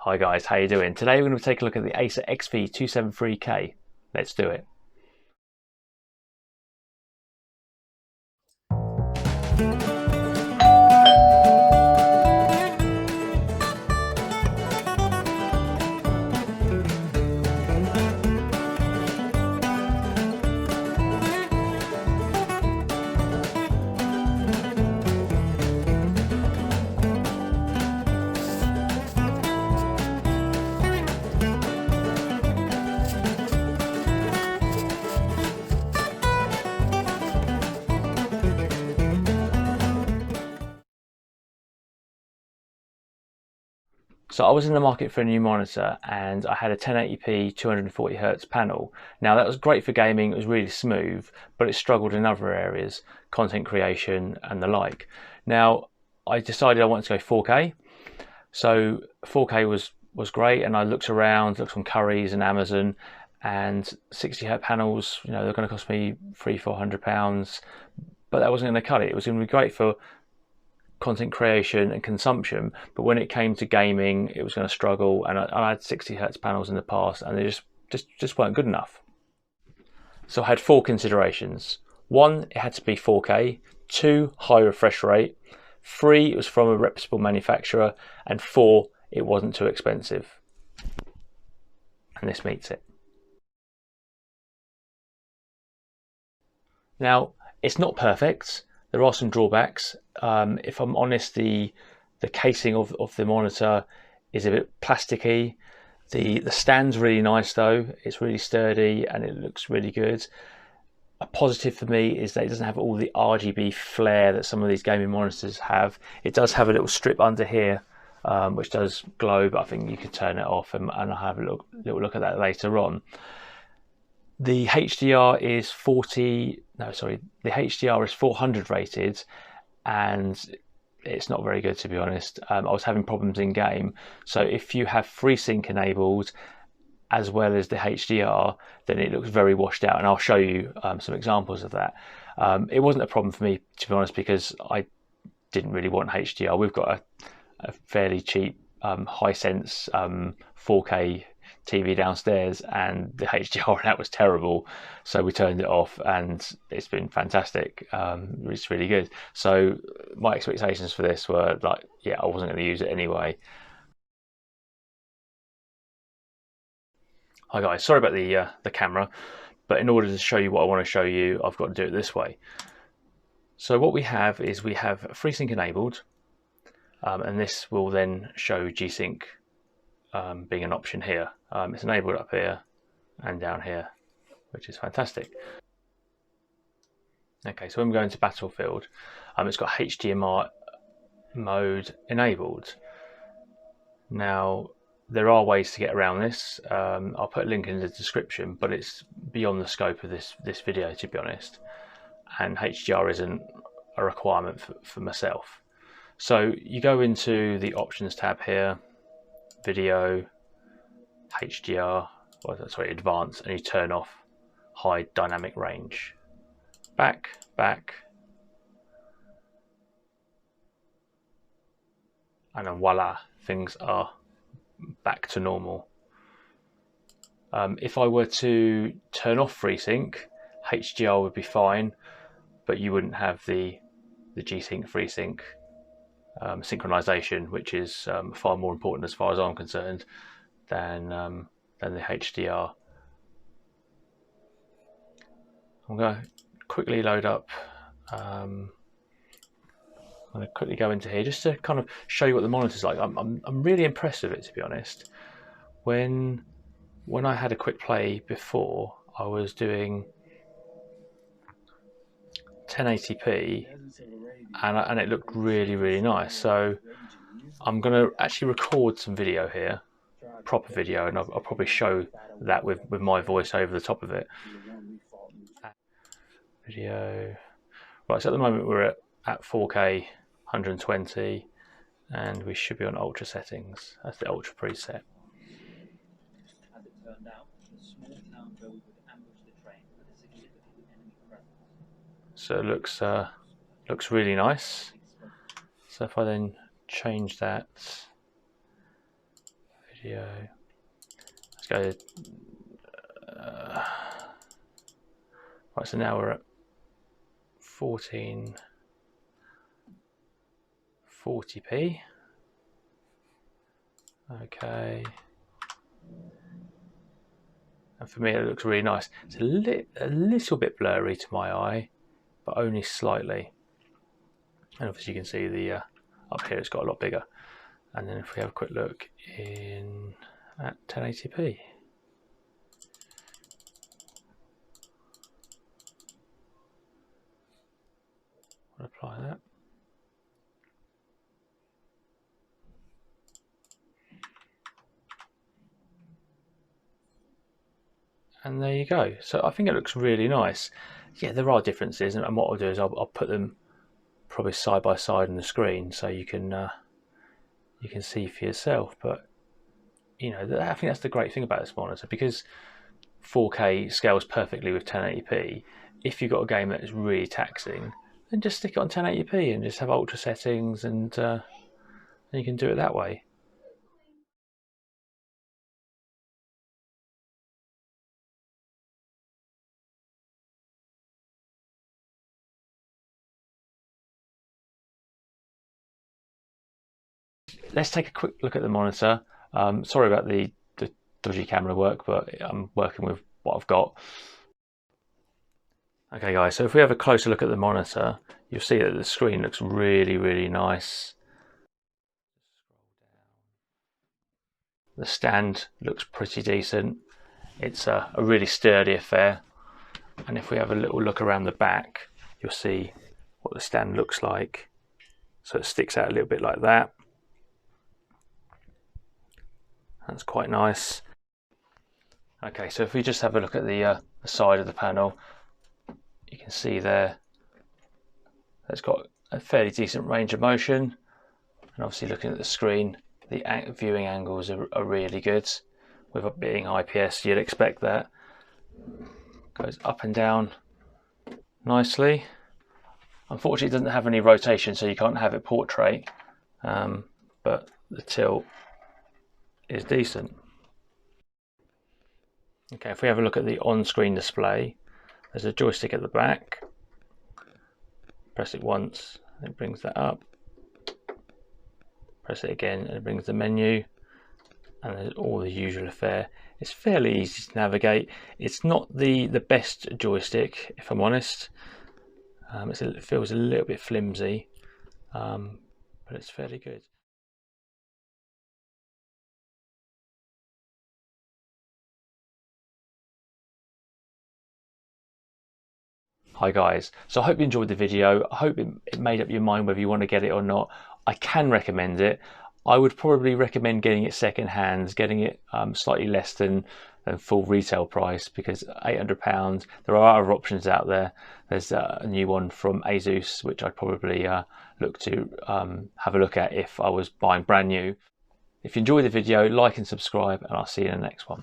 Hi guys, how you doing? Today we're going to take a look at the Acer XB273K. Let's do it. So I was in the market for a new monitor and I had a 1080p 240Hz panel. Now that was great for gaming, it was really smooth, but it struggled in other areas, content creation and the like. Now I decided I wanted to go 4K. So 4K was great, and I looked around, looked on Currys and Amazon, and 60Hz panels, you know, they're going to cost me £300–400, but that wasn't going to cut it. It was going to be great for content creation and consumption, but when it came to gaming it was going to struggle, and I had 60Hz panels in the past and they just weren't good enough. So I had four considerations. One, it had to be 4K. Two, high refresh rate. Three, it was from a reputable manufacturer. And four, it wasn't too expensive. And this meets it. Now, it's not perfect. There are some drawbacks. If I'm honest, the casing of the monitor is a bit plasticky. The stand's really nice though. It's really sturdy and it looks really good. A positive for me is that it doesn't have all the RGB flare that some of these gaming monitors have. It does have a little strip under here which does glow, but I think you can turn it off, and I'll have a little look at that later on. The HDR is the HDR is 400 rated, and it's not very good, to be honest. I was having problems in game, so if you have FreeSync enabled as well as the HDR, then it looks very washed out, and I'll show you some examples of that. It wasn't a problem for me, to be honest, because I didn't really want HDR. We've got a fairly cheap Hisense 4K TV downstairs, and the HDR on that was terrible, so we turned it off, and it's been fantastic. It's really good. So my expectations for this were like, yeah, I wasn't going to use it anyway. Hi guys, sorry about the camera, but in order to show you what I want to show you, I've got to do it this way. So what we have is we have FreeSync enabled, and this will then show G-Sync being an option here. It's enabled up here and down here, which is fantastic. Okay, so when we go into Battlefield, it's got HDMI mode enabled. Now, there are ways to get around this. I'll put a link in the description, but it's beyond the scope of this video, to be honest. And HDR isn't a requirement for myself. So you go into the options tab here, video, HDR, advanced, and you turn off high dynamic range. Back, and then voila, things are back to normal. If I were to turn off FreeSync, HDR would be fine, but you wouldn't have the G-Sync FreeSync synchronization, which is far more important as far as I'm concerned than the HDR. I'm going to quickly load up. I'm going to quickly go into here just to kind of show you what the monitor's like. I'm really impressed with it, to be honest. When I had a quick play before, I was doing 1080p and it looked really nice. So I'm going to actually record some video here, proper video, and I'll probably show that with my voice over the top of it. Video. Right, so at the moment we're at 4K 120, and we should be on ultra settings. That's the ultra preset. So it looks really nice. So if I then change that video. Let's go. Right, so now we're at 1440p. Okay. And for me, it looks really nice. It's a little bit blurry to my eye, but only slightly. And obviously you can see the up here it's got a lot bigger. And then if we have a quick look in at 1080p. I'll apply that. And there you go. So I think it looks really nice. Yeah, there are differences, and what I'll do is I'll put them probably side by side on the screen so you can see for yourself. But you know, I think that's the great thing about this monitor, because 4K scales perfectly with 1080p. If you've got a game that is really taxing, then just stick it on 1080p and just have ultra settings, and you can do it that way. Let's take a quick look at the monitor. Sorry about the dodgy camera work, but I'm working with what I've got. Okay guys, so if we have a closer look at the monitor, you'll see that the screen looks really, really nice. The stand looks pretty decent. It's a really sturdy affair. And if we have a little look around the back, you'll see what the stand looks like. So it sticks out a little bit like that. That's quite nice. Okay, so if we just have a look at the side of the panel, you can see there it's got a fairly decent range of motion, and obviously looking at the screen, the viewing angles are really good. With it being IPS, you'd expect that. Goes up and down nicely. Unfortunately, it doesn't have any rotation, so you can't have it portrait, but the tilt is decent. Okay, if we have a look at the on-screen display, there's a joystick at the back. Press it once, and it brings that up. Press it again, and it brings the menu, and there's all the usual affair. It's fairly easy to navigate. It's not the best joystick, if I'm honest. It feels a little bit flimsy, but it's fairly good. Hi guys, so I hope you enjoyed the video. I hope it made up your mind whether you want to get it or not. I can recommend it. I would probably recommend getting it second hand, getting it slightly less than full retail price, because £800, there are other options out there. There's a new one from Asus, which I'd probably look to have a look at if I was buying brand new. If you enjoyed the video, like and subscribe, and I'll see you in the next one.